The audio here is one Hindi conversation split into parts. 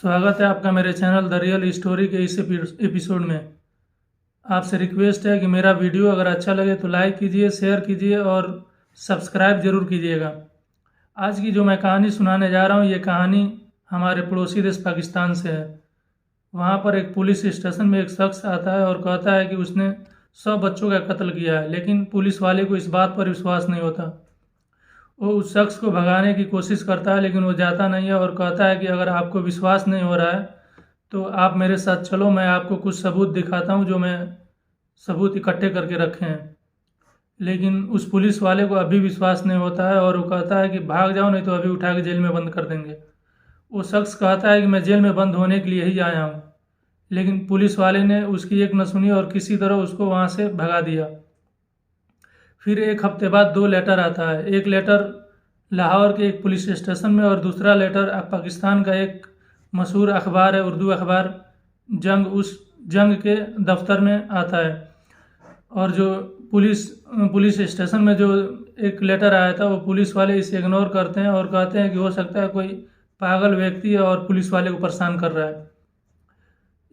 स्वागत है आपका मेरे चैनल द रियल स्टोरी के इस एपिसोड में। आपसे रिक्वेस्ट है कि मेरा वीडियो अगर अच्छा लगे तो लाइक कीजिए, शेयर कीजिए और सब्सक्राइब ज़रूर कीजिएगा। आज की जो मैं कहानी सुनाने जा रहा हूँ, ये कहानी हमारे पड़ोसी देश पाकिस्तान से है। वहाँ पर एक पुलिस स्टेशन में एक शख्स आता है और कहता है कि उसने 100 बच्चों का कत्ल किया है, लेकिन पुलिस वाले को इस बात पर विश्वास नहीं होता। वो उस शख्स को भगाने की कोशिश करता है, लेकिन वो जाता नहीं है और कहता है कि अगर आपको विश्वास नहीं हो रहा है तो आप मेरे साथ चलो, मैं आपको कुछ सबूत दिखाता हूँ जो मैं सबूत इकट्ठे करके रखे हैं। लेकिन उस पुलिस वाले को अभी विश्वास नहीं होता है और वो कहता है कि भाग जाओ, नहीं तो अभी उठा के जेल में बंद कर देंगे। वो शख्स कहता है कि मैं जेल में बंद होने के लिए ही आया हूँ, लेकिन पुलिस वाले ने उसकी एक न सुनी और किसी तरह उसको वहाँ से भगा दिया। फिर एक हफ्ते बाद 2 लेटर आता है। एक लेटर लाहौर के एक पुलिस स्टेशन में और दूसरा लेटर पाकिस्तान का एक मशहूर अखबार है, उर्दू अखबार जंग, उस जंग के दफ्तर में आता है। और जो पुलिस स्टेशन में जो एक लेटर आया था, वो पुलिस वाले इसे इग्नोर करते हैं और कहते हैं कि हो सकता है कोई पागल व्यक्ति है और पुलिस वाले को परेशान कर रहा है।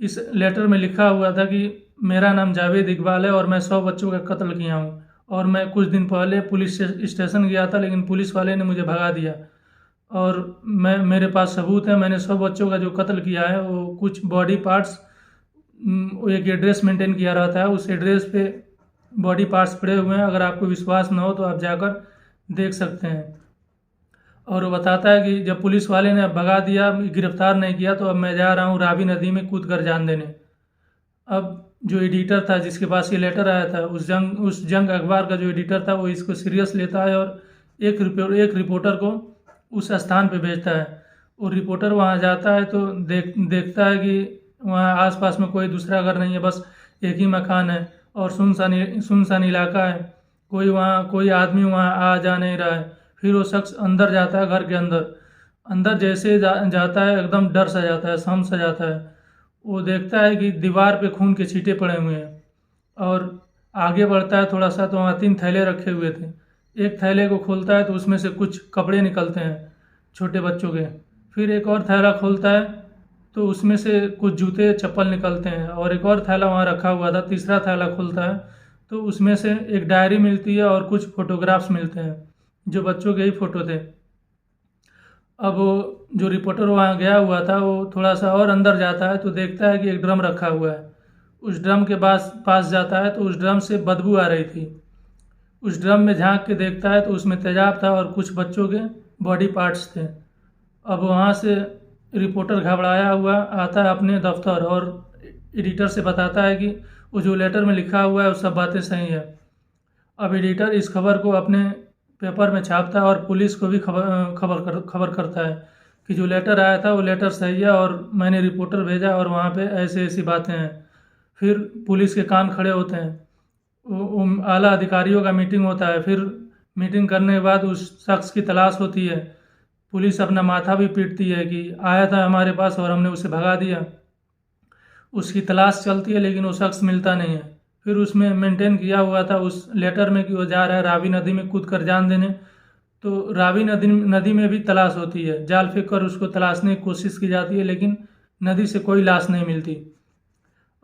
इस लेटर में लिखा हुआ था कि मेरा नाम जावेद इकबाल है और मैं 100 बच्चों का कत्ल किया हूँ और मैं कुछ दिन पहले पुलिस स्टेशन गया था, लेकिन पुलिस वाले ने मुझे भगा दिया और मेरे पास सबूत है। मैंने 100 बच्चों का जो कत्ल किया है वो कुछ बॉडी पार्ट्स, एक एड्रेस मेंटेन किया रहता है, उस एड्रेस पे बॉडी पार्ट्स पड़े हुए हैं। अगर आपको विश्वास ना हो तो आप जाकर देख सकते हैं। और वो बताता है कि जब पुलिस वाले ने भगा दिया, गिरफ्तार नहीं किया, तो अब मैं जा रहा हूँ रावी नदी में कूद कर जान देने। अब जो एडिटर था जिसके पास ये लेटर आया था, उस जंग अखबार का जो एडिटर था, वो इसको सीरियस लेता है और एक रिपोर्टर को उस स्थान पे भेजता है। वो रिपोर्टर वहाँ जाता है तो देखता है कि वहाँ आसपास में कोई दूसरा घर नहीं है, बस एक ही मकान है और सुनसान इलाका है। कोई आदमी वहाँ आ जा नहीं रहा है। फिर वो शख्स अंदर जाता है, घर के अंदर जैसे जाता है एकदम डर सा जाता है, सहम सा जाता है। वो देखता है कि दीवार पे खून के छींटे पड़े हुए हैं और आगे बढ़ता है थोड़ा सा तो वहाँ 3 थैले रखे हुए थे। एक थैले को खोलता है तो उसमें से कुछ कपड़े निकलते हैं छोटे बच्चों के। फिर एक और थैला खोलता है तो उसमें से कुछ जूते चप्पल निकलते हैं और एक और थैला वहाँ रखा हुआ था। तीसरा थैला खोलता है तो उसमें से एक डायरी मिलती है और कुछ फोटोग्राफ्स मिलते हैं जो बच्चों के ही फ़ोटो थे। अब वो जो रिपोर्टर वहाँ गया हुआ था, वो थोड़ा सा और अंदर जाता है तो देखता है कि एक ड्रम रखा हुआ है। उस ड्रम के पास जाता है तो उस ड्रम से बदबू आ रही थी। उस ड्रम में झांक के देखता है तो उसमें तेजाब था और कुछ बच्चों के बॉडी पार्ट्स थे। अब वहाँ से रिपोर्टर घबराया हुआ आता है अपने दफ्तर और एडिटर से बताता है कि वो जो लेटर में लिखा हुआ है वो सब बातें सही है। अब एडिटर इस खबर को अपने पेपर में छापता है और पुलिस को भी खबर करता है कि जो लेटर आया था वो लेटर सही है और मैंने रिपोर्टर भेजा और वहाँ पे ऐसे ऐसी बातें हैं। फिर पुलिस के कान खड़े होते हैं। वो आला अधिकारियों का मीटिंग होता है। फिर मीटिंग करने के बाद उस शख्स की तलाश होती है। पुलिस अपना माथा भी पीटती है कि आया था हमारे पास और हमने उसे भगा दिया। उसकी तलाश चलती है लेकिन वो शख्स मिलता नहीं है। फिर उसमें मेंटेन किया हुआ था उस लेटर में कि वो जा रहा है रावी नदी में कूद कर जान देने। तो रावी नदी में भी तलाश होती है। जाल फेंक कर उसको तलाशने की कोशिश की जाती है, लेकिन नदी से कोई लाश नहीं मिलती।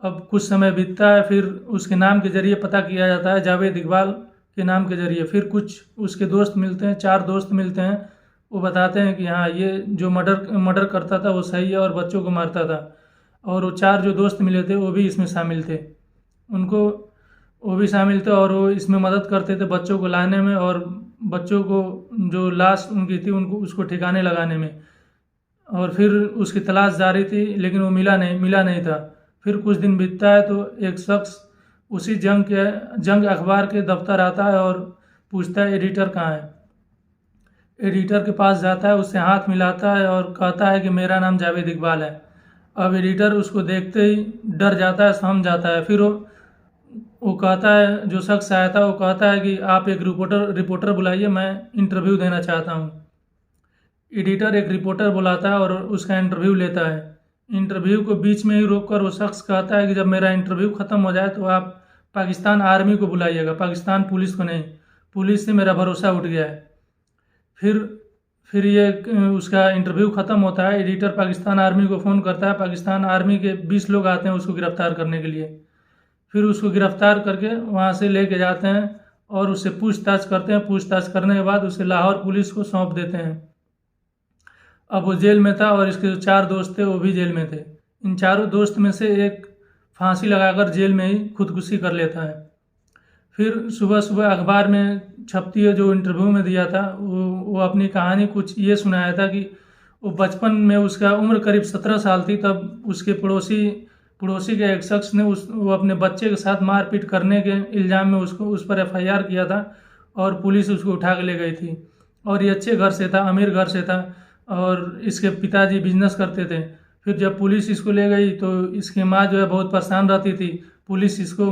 अब कुछ समय बीतता है। फिर उसके नाम के जरिए पता किया जाता है, जावेद इकबाल के नाम के जरिए। फिर कुछ उसके दोस्त मिलते हैं, 4 दोस्त मिलते हैं। वो बताते हैं कि हाँ, ये जो मर्डर करता था वो सही है और बच्चों को मारता था। और वो 4 जो दोस्त मिले थे वो भी इसमें शामिल थे। वो भी शामिल थे और वो इसमें मदद करते थे बच्चों को लाने में और बच्चों को जो लाश उनकी थी उनको उसको ठिकाने लगाने में। और फिर उसकी तलाश जारी थी लेकिन वो मिला नहीं था। फिर कुछ दिन बीतता है तो एक शख्स उसी जंग अखबार के दफ्तर आता है और पूछता है एडिटर कहाँ है। एडिटर के पास जाता है, उससे हाथ मिलाता है और कहता है कि मेरा नाम जावेद इकबाल है। अब एडिटर उसको देखते ही डर जाता है, समझ जाता है। फिर वो कहता है, जो शख्स आया था वो कहता है कि आप एक रिपोर्टर बुलाइए, मैं इंटरव्यू देना चाहता हूँ। एडिटर एक रिपोर्टर बुलाता है और उसका इंटरव्यू लेता है। इंटरव्यू को बीच में ही रोककर वो शख्स कहता है कि जब मेरा इंटरव्यू ख़त्म हो जाए तो आप पाकिस्तान आर्मी को बुलाइएगा, पाकिस्तान पुलिस को नहीं। पुलिस से मेरा भरोसा उठ गया है। फिर ये उसका इंटरव्यू ख़त्म होता है। एडिटर पाकिस्तान आर्मी को फ़ोन करता है। पाकिस्तान आर्मी के 20 लोग आते हैं उसको गिरफ़्तार करने के लिए। फिर उसको गिरफ़्तार करके वहाँ से लेके जाते हैं और उससे पूछताछ करते हैं। पूछताछ करने के बाद उसे लाहौर पुलिस को सौंप देते हैं। अब वो जेल में था और इसके जो 4 दोस्त थे वो भी जेल में थे। इन चारों दोस्त में से एक फांसी लगाकर जेल में ही खुदकुशी कर लेता है। फिर सुबह सुबह अखबार में छपती है, जो इंटरव्यू में दिया था वो अपनी कहानी कुछ ये सुनाया था कि वो बचपन में उसका उम्र करीब 17 साल थी, तब उसके पड़ोसी के एक शख्स ने वो अपने बच्चे के साथ मारपीट करने के इल्ज़ाम में उस पर FIR किया था और पुलिस उसको उठा के ले गई थी। और ये अच्छे घर से था, अमीर घर से था और इसके पिताजी बिजनेस करते थे। फिर जब पुलिस इसको ले गई तो इसकी माँ जो है बहुत परेशान रहती थी। पुलिस इसको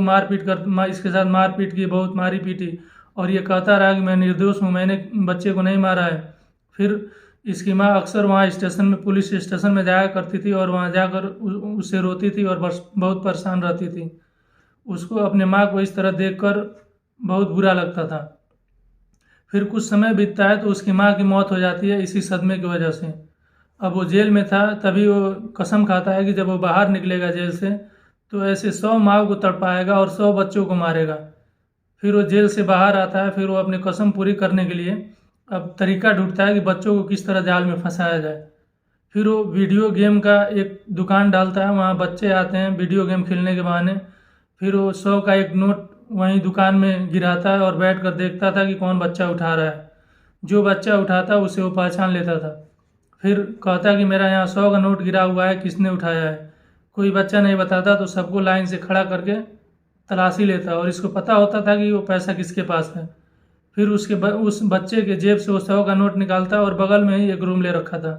इसके साथ मारपीट की, बहुत मारी पीटी और ये कहता रहा कि मैं निर्दोष हूँ, मैंने बच्चे को नहीं मारा है। फिर इसकी माँ अक्सर वहाँ स्टेशन में, पुलिस स्टेशन में जाया करती थी और वहाँ जाकर उससे रोती थी और बहुत परेशान रहती थी। उसको अपने माँ को इस तरह देखकर बहुत बुरा लगता था। फिर कुछ समय बीतता है तो उसकी माँ की मौत हो जाती है इसी सदमे की वजह से। अब वो जेल में था, तभी वो कसम खाता है कि जब वो बाहर निकलेगा जेल से तो ऐसे 100 माँ को तड़पाएगा और 100 बच्चों को मारेगा। फिर वो जेल से बाहर आता है। फिर वो अपनी कसम पूरी करने के लिए अब तरीका ढूंढता है कि बच्चों को किस तरह जाल में फंसाया जाए। फिर वो वीडियो गेम का एक दुकान डालता है, वहाँ बच्चे आते हैं वीडियो गेम खेलने के बहाने। फिर वो 100 का एक नोट वहीं दुकान में गिराता है और बैठ कर देखता था कि कौन बच्चा उठा रहा है। जो बच्चा उठाता उसे वो पहचान लेता था। फिर कहता कि मेरा यहाँ 100 का नोट गिरा हुआ है, किसने उठाया है। कोई बच्चा नहीं बताता तो सबको लाइन से खड़ा करके तलाशी लेता और इसको पता होता था कि वो पैसा किसके पास है। फिर उस बच्चे के जेब से वो 100 का नोट निकालता और बगल में ही एक रूम ले रखा था,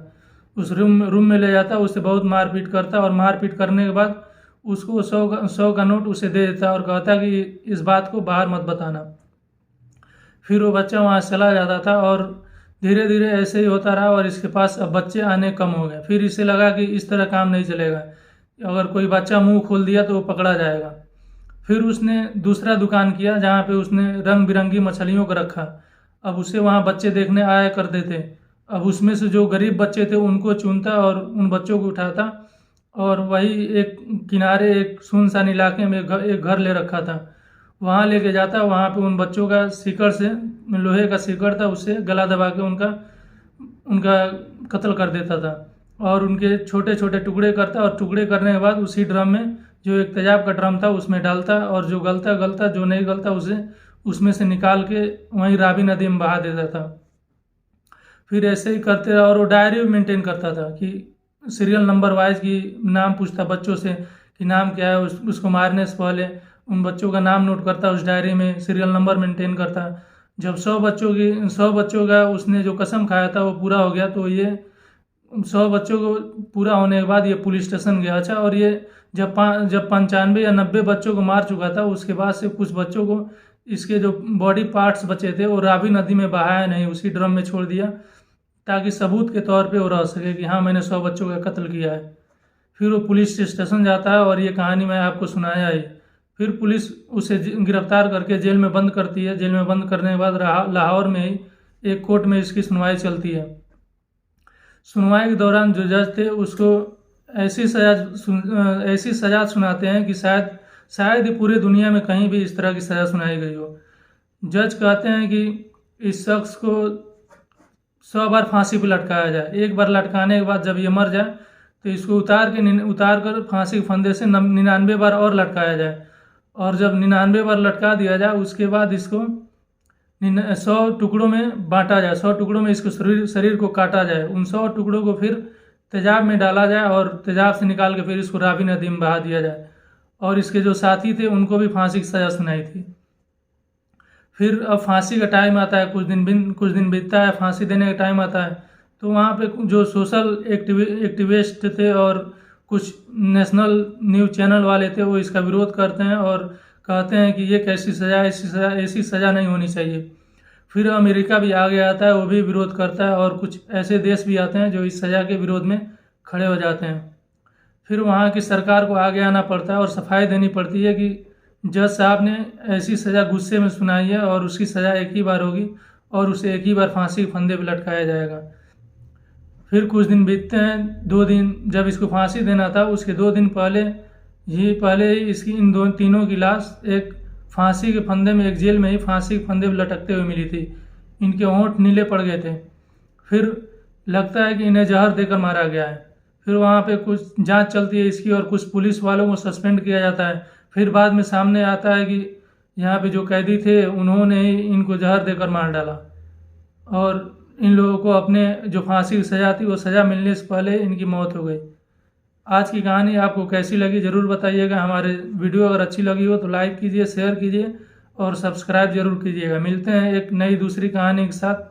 उस रूम में ले जाता, उससे बहुत मारपीट करता और मारपीट करने के बाद उसको 100 का नोट उसे दे देता और कहता कि इस बात को बाहर मत बताना। फिर वो बच्चा वहाँ से चला जाता था और धीरे धीरे ऐसे ही होता रहा और इसके पास अब बच्चे आने कम हो गए। फिर इसे लगा कि इस तरह काम नहीं चलेगा, अगर कोई बच्चा मुंह खोल दिया तो वो पकड़ा जाएगा। फिर उसने दूसरा दुकान किया जहाँ पे उसने रंग बिरंगी मछलियों को रखा। अब उसे वहाँ बच्चे देखने आया करते थे। अब उसमें से जो गरीब बच्चे थे उनको चुनता और उन बच्चों को उठाता और वही एक किनारे एक सुनसान इलाके में एक घर ले रखा था, वहाँ लेके जाता। वहाँ पे उन बच्चों का सीकड़ से, लोहे का सीकड़ था, उससे गला दबा के उनका कत्ल कर देता था और उनके छोटे छोटे टुकड़े करता और टुकड़े करने के बाद उसी ड्रम में, जो एक तेजाब का ड्रम था, उसमें डालता और जो गलता जो नहीं गलता उसे उसमें से निकाल के वहीं रावी नदी में बहा देता था। फिर ऐसे ही करते रहा और वो डायरी भी मेंटेन करता था कि सीरियल नंबर वाइज की नाम पूछता बच्चों से कि नाम क्या है, उसको मारने से पहले उन बच्चों का नाम नोट करता, उस डायरी में सीरियल नंबर मेंटेन करता। जब 100 बच्चों का उसने जो कसम खाया था वो पूरा हो गया तो ये 100 बच्चों को पूरा होने के बाद ये पुलिस स्टेशन गया। अच्छा, और ये जब 95 या 90 बच्चों को मार चुका था उसके बाद से कुछ बच्चों को इसके जो बॉडी पार्ट्स बचे थे वो रावी नदी में बहाया नहीं, उसी ड्रम में छोड़ दिया ताकि सबूत के तौर पे वो रह सके कि हाँ मैंने 100 बच्चों का कत्ल किया है। फिर वो पुलिस स्टेशन जाता है और ये कहानी मैं आपको सुनाया है। फिर पुलिस उसे गिरफ्तार करके जेल में बंद करती है। जेल में बंद करने के बाद लाहौर में ही एक कोर्ट में इसकी सुनवाई चलती है। सुनवाई के दौरान जो जज थे उसको ऐसी सज़ा सुनाते हैं कि शायद ही पूरी दुनिया में कहीं भी इस तरह की सज़ा सुनाई गई हो। जज कहते हैं कि इस शख्स को 100 बार फांसी पर लटकाया जाए। एक बार लटकाने के बाद जब ये मर जाए तो इसको उतार कर फांसी के फंदे से 99 बार और लटकाया जाए और जब 99 बार लटका दिया जाए उसके बाद इसको 100 टुकड़ों में बांटा जाए, 100 टुकड़ों में इसको शरीर को काटा जाए। उन 100 टुकड़ों को फिर तेजाब में डाला जाए और तेजाब से निकाल के फिर इसको रावी नदी में बहा दिया जाए। और इसके जो साथी थे उनको भी फांसी की सज़ा सुनाई थी। फिर अब फांसी का टाइम आता है, कुछ दिन बीतता है, फांसी देने का टाइम आता है तो वहाँ पे जो सोशल एक्टिविस्ट थे और कुछ नेशनल न्यूज़ चैनल वाले थे वो इसका विरोध करते हैं और कहते हैं कि ये कैसी सज़ा, ऐसी सज़ा नहीं होनी चाहिए। फिर अमेरिका भी आगे आता है, वो भी विरोध करता है और कुछ ऐसे देश भी आते हैं जो इस सज़ा के विरोध में खड़े हो जाते हैं। फिर वहाँ की सरकार को आगे आना पड़ता है और सफाई देनी पड़ती है कि जज साहब ने ऐसी सज़ा गुस्से में सुनाई है और उसकी सज़ा एक ही बार होगी और उसे एक ही बार फांसी के फंदे पर लटकाया जाएगा। फिर कुछ दिन बीतते हैं, 2 दिन जब इसको फांसी देना था उसके 2 दिन पहले ही इसकी इन तीनों की लाश एक फांसी के फंदे में, एक जेल में ही फांसी के फंदे में लटकते हुए मिली थी। इनके होंठ नीले पड़ गए थे। फिर लगता है कि इन्हें जहर देकर मारा गया है। फिर वहाँ पे कुछ जांच चलती है इसकी और कुछ पुलिस वालों को सस्पेंड किया जाता है। फिर बाद में सामने आता है कि यहाँ पे जो कैदी थे उन्होंने ही इनको जहर देकर मार डाला और इन लोगों को अपने जो फांसी की सज़ा थी वो सज़ा मिलने से पहले इनकी मौत हो गई। आज की कहानी आपको कैसी लगी ज़रूर बताइएगा। हमारे वीडियो अगर अच्छी लगी हो तो लाइक कीजिए, शेयर कीजिए और सब्सक्राइब जरूर कीजिएगा। मिलते हैं एक नई दूसरी कहानी के साथ।